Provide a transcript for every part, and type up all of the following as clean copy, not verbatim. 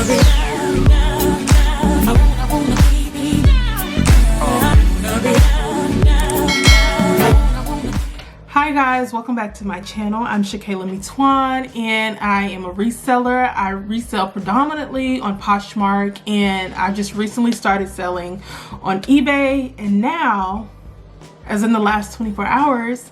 Hi guys, welcome back to my channel. I'm Shakayla Mitwan and I am a reseller. I resell predominantly on Poshmark, and I just recently started selling on eBay, and now, as in the last 24 hours,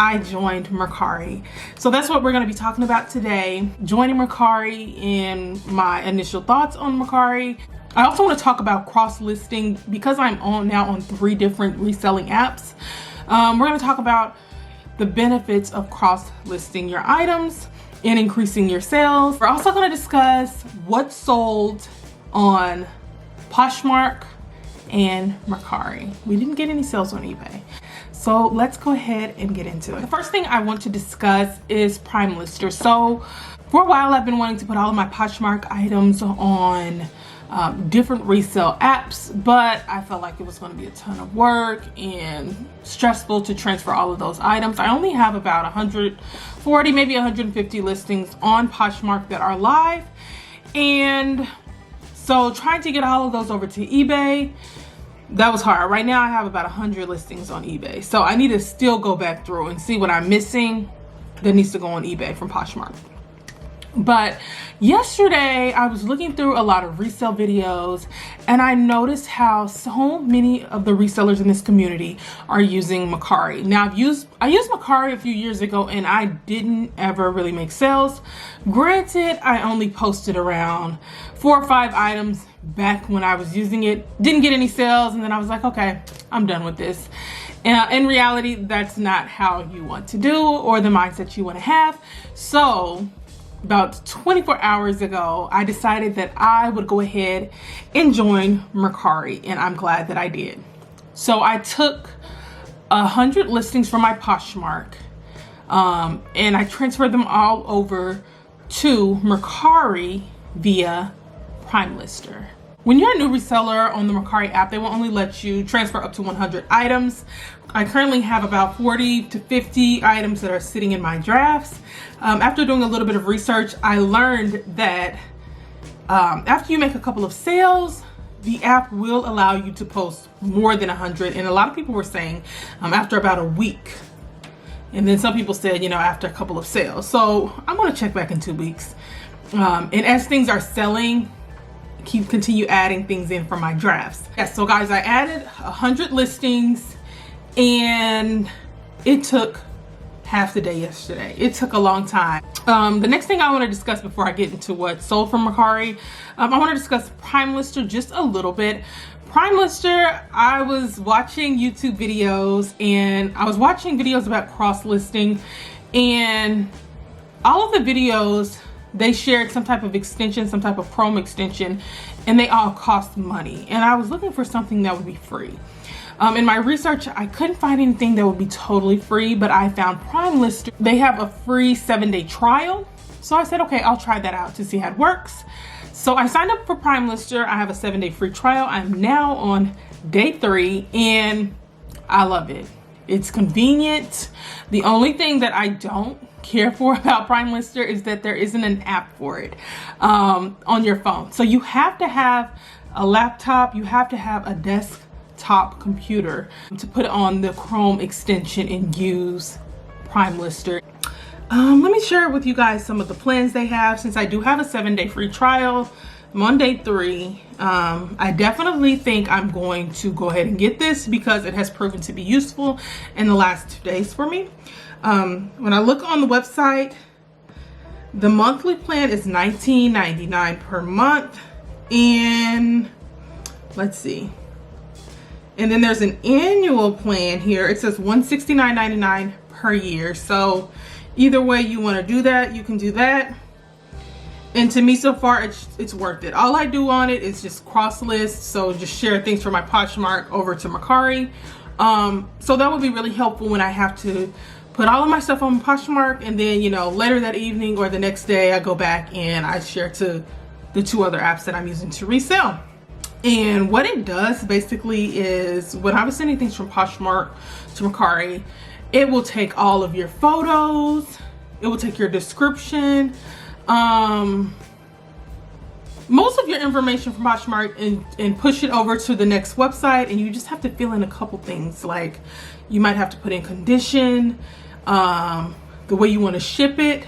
I joined Mercari. So that's what we're going to be talking about today, joining Mercari and my initial thoughts on Mercari. I also want to talk about cross-listing because I'm now on 3 different reselling apps. We're going to talk about the benefits of cross-listing your items and increasing your sales. We're also going to discuss what sold on Poshmark and Mercari. We didn't get any sales on eBay. So let's go ahead and get into it. The first thing I want to discuss is PrimeLister. So for a while I've been wanting to put all of my Poshmark items on different resale apps, but I felt like it was going to be a ton of work and stressful to transfer all of those items. I only have about 140, maybe 150 listings on Poshmark that are live, and so trying to get all of those over to eBay, that was hard. Right now I have about 100 listings on eBay, so I need to still go back through and see what I'm missing that needs to go on eBay from Poshmark. But yesterday I was looking through a lot of resale videos, and I noticed how so many of the resellers in this community are using Mercari. Now I used Mercari a few years ago and I didn't ever really make sales. Granted, I only posted around 4 or 5 items back when I was using it, didn't get any sales, and then I was like, okay, I'm done with this. In reality, that's not how you want to do or the mindset you want to have. So about 24 hours ago, I decided that I would go ahead and join Mercari, and I'm glad that I did. So I took 100 listings from my Poshmark, and I transferred them all over to Mercari via PrimeLister. When you're a new reseller on the Mercari app, they will only let you transfer up to 100 items. I currently have about 40 to 50 items that are sitting in my drafts. After doing a little bit of research, I learned that after you make a couple of sales, the app will allow you to post more than 100. And a lot of people were saying after about a week. And then some people said, you know, after a couple of sales. So I'm going to check back in 2 weeks. And as things are selling, continue adding things in from my drafts. Yes, so guys, I added 100 listings, and it took half the day yesterday. It took a long time. The next thing I want to discuss before I get into what sold from Mercari, I want to discuss PrimeLister just a little bit. PrimeLister, I was watching YouTube videos, and I was watching videos about cross-listing, and all of the videos, they shared some type of extension, some type of Chrome extension, and they all cost money. And I was looking for something that would be free. In my research, I couldn't find anything that would be totally free, but I found PrimeLister. They have a free 7-day trial. So I said, okay, I'll try that out to see how it works. So I signed up for PrimeLister. I have a 7-day free trial. I'm now on day 3, and I love it. It's convenient. The only thing that I don't care for about PrimeLister is that there isn't an app for it on your phone. So you have to have a laptop, you have to have a desktop computer to put on the Chrome extension and use PrimeLister. Let me share with you guys some of the plans they have. Since I do have a 7-day free trial, I'm on day 3. I definitely think I'm going to go ahead and get this because it has proven to be useful in the last 2 days for me. When I look on the website, the monthly plan is $19.99 per month, and let's see, and then there's an annual plan here. It says $169.99 per year. So either way you want to do that, you can do that. And to me, so far, it's worth it. All I do on it is just cross list, so just share things from my Poshmark over to Mercari. So that would be really helpful when I have to put all of my stuff on Poshmark, and then, you know, later that evening or the next day I go back and I share to the 2 other apps that I'm using to resell. And what it does basically is when I was sending things from Poshmark to Mercari, it will take all of your photos, it will take your description, most of your information from Poshmark and push it over to the next website, and you just have to fill in a couple things. Like you might have to put in condition, the way you want to ship it,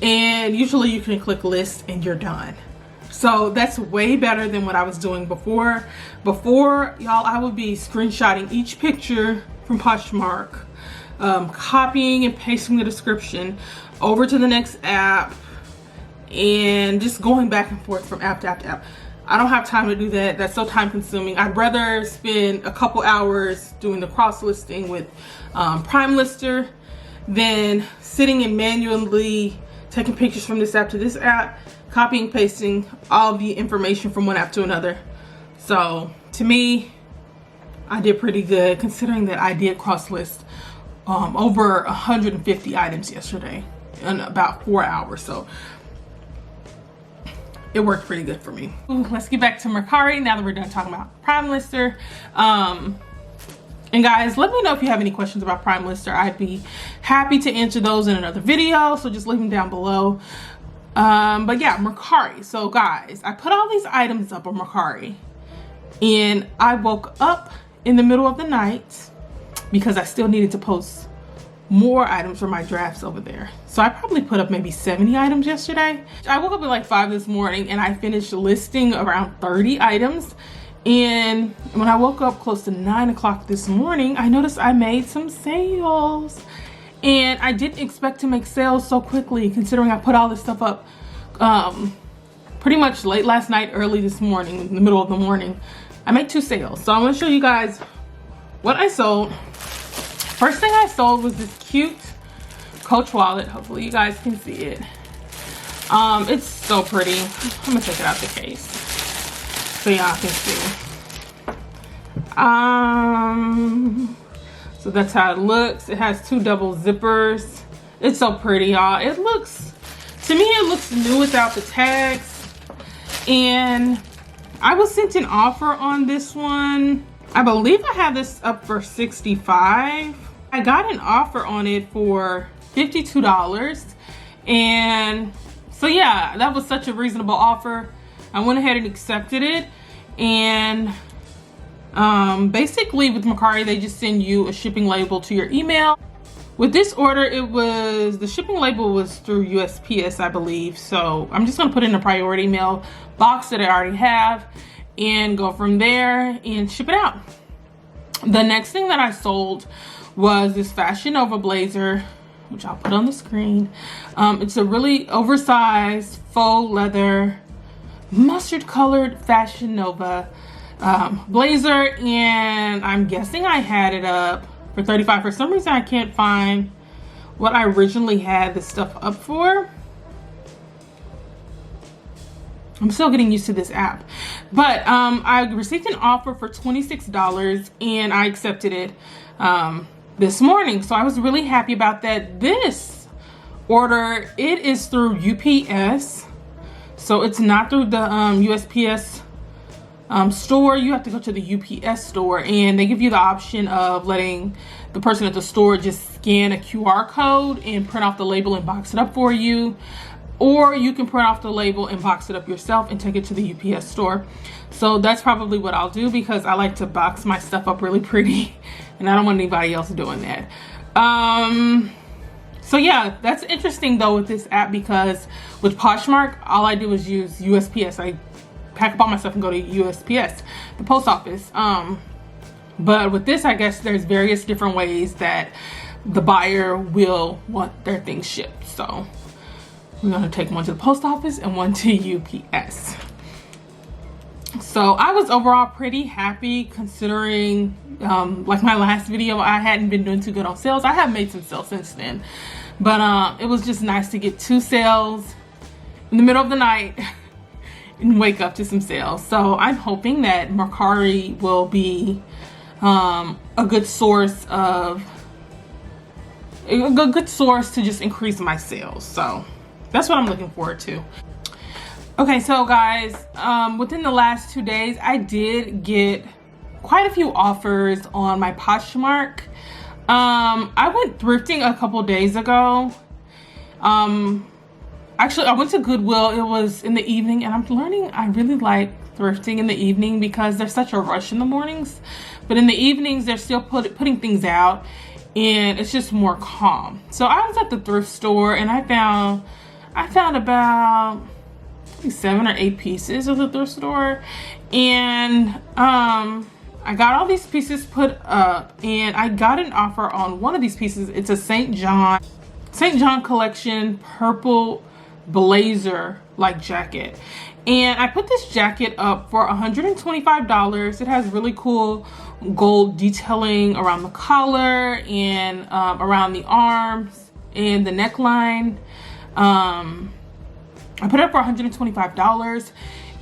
and usually you can click list and you're done. So that's way better than what I was doing before. Before, y'all, I would be screenshotting each picture from Poshmark, copying and pasting the description over to the next app, and just going back and forth from app to app to app. I don't have time to do that. That's so time consuming. I'd rather spend a couple hours doing the cross listing with PrimeLister than sitting and manually taking pictures from this app to this app, copying, pasting all the information from one app to another. So to me, I did pretty good considering that I did cross list over 150 items yesterday in about 4 hours. So it worked pretty good for me. Ooh, let's get back to Mercari now that we're done talking about PrimeLister. And guys, let me know if you have any questions about PrimeLister. I'd be happy to answer those in another video, so just leave them down below. But yeah, Mercari. So guys, I put all these items up on Mercari, and I woke up in the middle of the night because I still needed to post more items for my drafts over there. So I probably put up maybe 70 items yesterday. I woke up at like 5 this morning and I finished listing around 30 items. And when I woke up close to 9 o'clock this morning, I noticed I made some sales. And I didn't expect to make sales so quickly considering I put all this stuff up pretty much late last night, early this morning, in the middle of the morning. I made 2 sales. So I'm gonna show you guys what I sold. First thing I sold was this cute Coach wallet. Hopefully you guys can see it. It's so pretty. I'm gonna take it out the case so y'all can see. So that's how it looks. It has 2 double zippers. It's so pretty, y'all. It looks, to me, it looks new without the tags. And I was sent an offer on this one. I believe I had this up for $65. I got an offer on it for $52. And so yeah, that was such a reasonable offer. I went ahead and accepted it. And basically with Mercari, they just send you a shipping label to your email. With this order, the shipping label was through USPS, I believe. So I'm just gonna put in a priority mail box that I already have and go from there and ship it out. The next thing that I sold was this Fashion Nova blazer, which I'll put on the screen. It's a really oversized faux leather, mustard colored Fashion Nova blazer, and I'm guessing I had it up for $35. For some reason I can't find what I originally had this stuff up for. I'm still getting used to this app, but I received an offer for $26 and I accepted it this morning. So I was really happy about that. This order, it is through UPS, so it's not through the USPS store. You have to go to the UPS store, and they give you the option of letting the person at the store just scan a QR code and print off the label and box it up for you, or you can print off the label and box it up yourself and take it to the UPS store. So that's probably what I'll do because I like to box my stuff up really pretty and I don't want anybody else doing that. So yeah, that's interesting though with this app, because with Poshmark, all I do is use USPS. I pack up all my stuff and go to USPS, the post office. But with this, I guess there's various different ways that the buyer will want their things shipped. So we're gonna take one to the post office and one to UPS. So I was overall pretty happy considering, like my last video, I hadn't been doing too good on sales. I have made some sales since then, but it was just nice to get 2 sales in the middle of the night and wake up to some sales. So I'm hoping that Mercari will be a good source to just increase my sales. So that's what I'm looking forward to. Okay, so guys, within the last 2 days, I did get quite a few offers on my Poshmark. I went thrifting a couple days ago. Actually, I went to Goodwill. It was in the evening, and I'm learning I really like thrifting in the evening because there's such a rush in the mornings. But in the evenings, they're still putting things out, and it's just more calm. So I was at the thrift store, and I found about 7 or 8 pieces of the thrift store, and I got all these pieces put up, and I got an offer on one of these pieces. It's a St. John collection purple blazer like jacket, and I put this jacket up for $125. It has really cool gold detailing around the collar and around the arms and the neckline. I put it up for $125,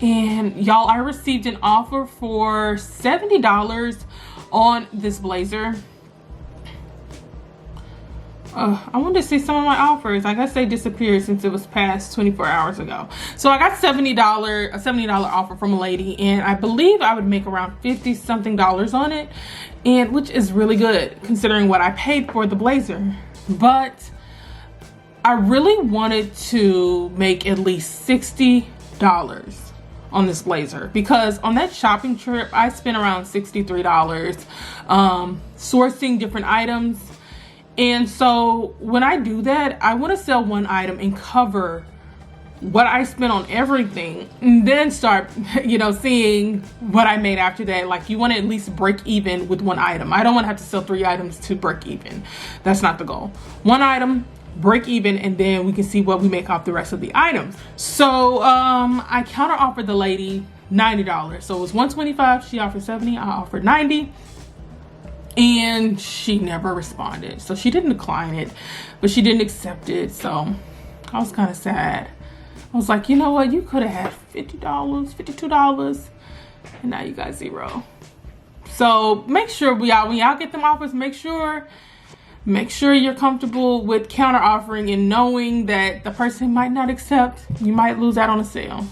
and y'all, I received an offer for $70 on this blazer. I wanted to see some of my offers. I guess they disappeared since it was past 24 hours ago. So I got a $70 offer from a lady, and I believe I would make around 50 something dollars on it, and which is really good considering what I paid for the blazer. But I really wanted to make at least $60 on this blazer, because on that shopping trip I spent around $63 sourcing different items. And so when I do that, I want to sell one item and cover what I spent on everything, and then start, you know, seeing what I made after that. Like, you want to at least break even with one item. I don't want to have to sell 3 items to break even. That's not the goal. One item, break even, and then we can see what we make off the rest of the items. So I counter offered the lady $90. So it was $125, she offered $70, I offered $90, and she never responded. So she didn't decline it, but she didn't accept it. So I was kind of sad. I was like, you know what, you could have had $50, $52, and now you got $0. So make sure when y'all get them offers, make sure you're comfortable with counter offering and knowing that the person might not accept. You might lose out on a sale.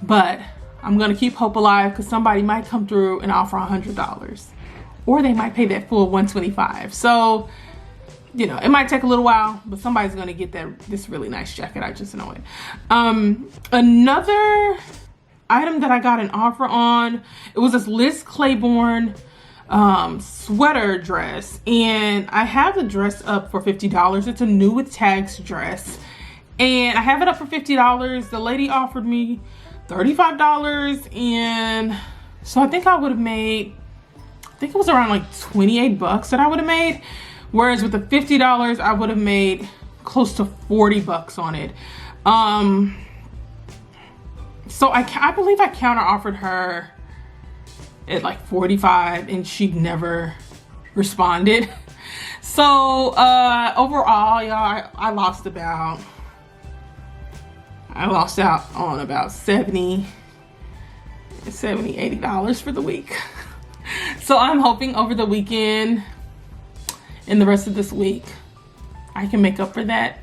But I'm gonna keep hope alive, because somebody might come through and offer $100, or they might pay that full $125. So, you know, it might take a little while, but somebody's gonna get this really nice jacket. I just know it. Another item that I got an offer on, it was this Liz Claiborne sweater dress, and I have the dress up for $50. It's a new with tags dress, and I have it up for $50. The lady offered me $35, and so I think I would have made, I think it was around like 28 bucks that I would have made, whereas with the $50 I would have made close to 40 bucks on it. So I believe I counter offered her at like 45, and she never responded. So overall, y'all, I lost out on about $80 for the week. So I'm hoping over the weekend and the rest of this week I can make up for that.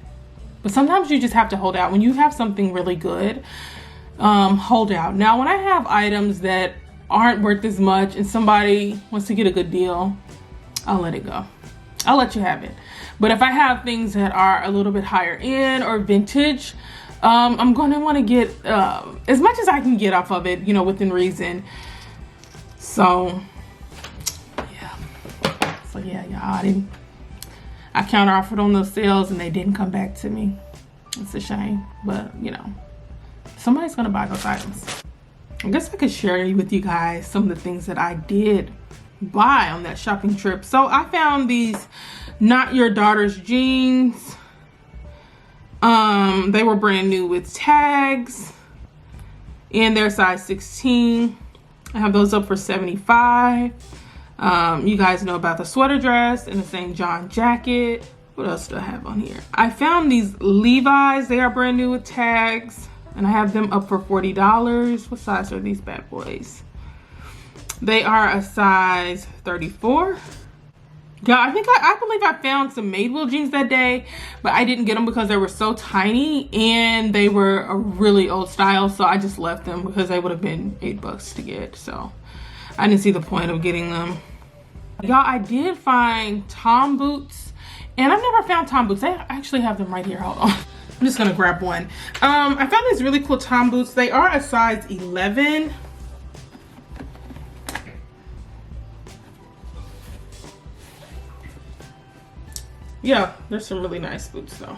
But sometimes you just have to hold out. When you have something really good, hold out. Now, when I have items that aren't worth as much and somebody wants to get a good deal, I'll let it go. I'll let you have it. But if I have things that are a little bit higher end or vintage, I'm going to want to get as much as I can get off of it, you know, within reason. So yeah, y'all, I counter offered on those sales and they didn't come back to me. It's a shame, but you know, somebody's gonna buy those items. I guess I could share with you guys some of the things that I did buy on that shopping trip. So I found these Not Your Daughter's jeans. They were brand new with tags, and they're size 16. I have those up for $75. You guys know about the sweater dress and the St. John jacket. What else do I have on here? I found these Levi's. They are brand new with tags, and I have them up for $40. What size are these bad boys? They are a size 34. Yeah, I believe I found some Madewell jeans that day, but I didn't get them because they were so tiny and they were a really old style, so I just left them because they would have been $8 to get. So I didn't see the point of getting them. Y'all, I did find Tom boots, and I've never found Tom boots. I actually have them right here. Hold on. I'm just gonna grab one. I found these really cool Tom boots. They are a size 11. Yeah, there's some really nice boots though.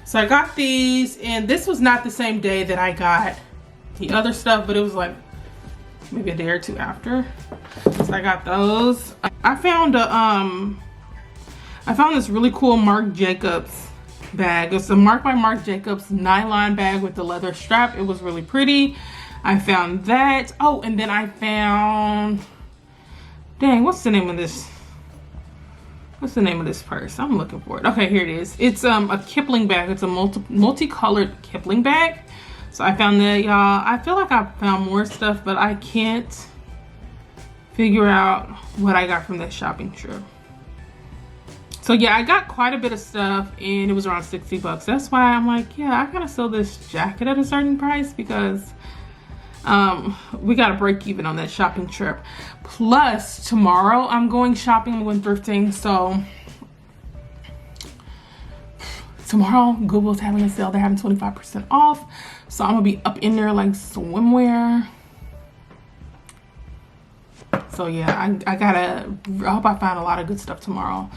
So I got these, and this was not the same day that I got the other stuff, but it was like maybe a day or two after. So I got those. I found this really cool Marc Jacobs bag. It's a Marc by Marc Jacobs nylon bag with the leather strap. It was really pretty. I found that. Oh, and then I found, dang, what's the name of this? What's the name of this purse? I'm looking for it. Okay, here it is. It's a Kipling bag. It's a multicolored Kipling bag. So I found that, y'all. I feel like I found more stuff, but I can't figure out what I got from that shopping trip. So yeah, I got quite a bit of stuff, and it was around 60 bucks. That's why I'm like, yeah, I gotta sell this jacket at a certain price, because we got to break even on that shopping trip. Plus tomorrow I'm going shopping, I'm going thrifting. So tomorrow Goodwill's having a sale. They're having 25% off. So I'm gonna be up in there like swimwear. So yeah, I hope I find a lot of good stuff tomorrow.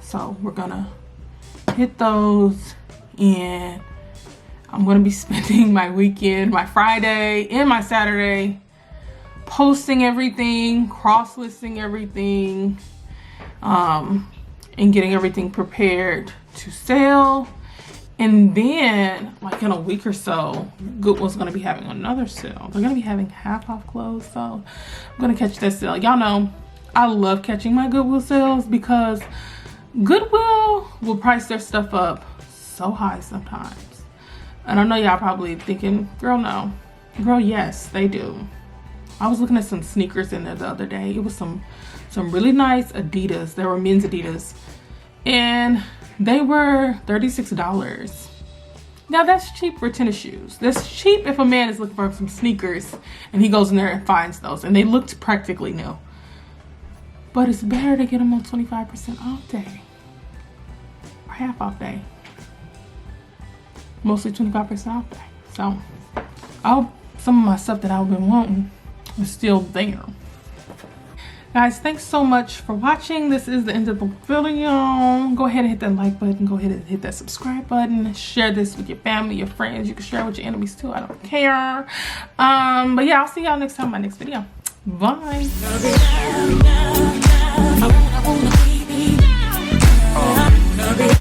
So we're gonna hit those, and I'm gonna be spending my weekend, my Friday and my Saturday, posting everything, cross-listing everything, and getting everything prepared to sell. And then, like in a week or so, Goodwill's gonna be having another sale. They're gonna be having half off clothes, so I'm gonna catch that sale. Y'all know I love catching my Goodwill sales, because Goodwill will price their stuff up so high sometimes. And I know y'all probably thinking, girl, no. Girl, yes, they do. I was looking at some sneakers in there the other day. It was some really nice Adidas. They were men's Adidas, and they were $36. Now that's cheap for tennis shoes. That's cheap if a man is looking for some sneakers and he goes in there and finds those, and they looked practically new. But it's better to get them on 25% off day or half off day. Mostly 25% off day. So I hope some of my stuff that I've been wanting is still there. Guys, thanks so much for watching. This is the end of the video. Go ahead and hit that like button. Go ahead and hit that subscribe button. Share this with your family, your friends. You can share it with your enemies too. I don't care. But yeah, I'll see y'all next time in my next video. Bye.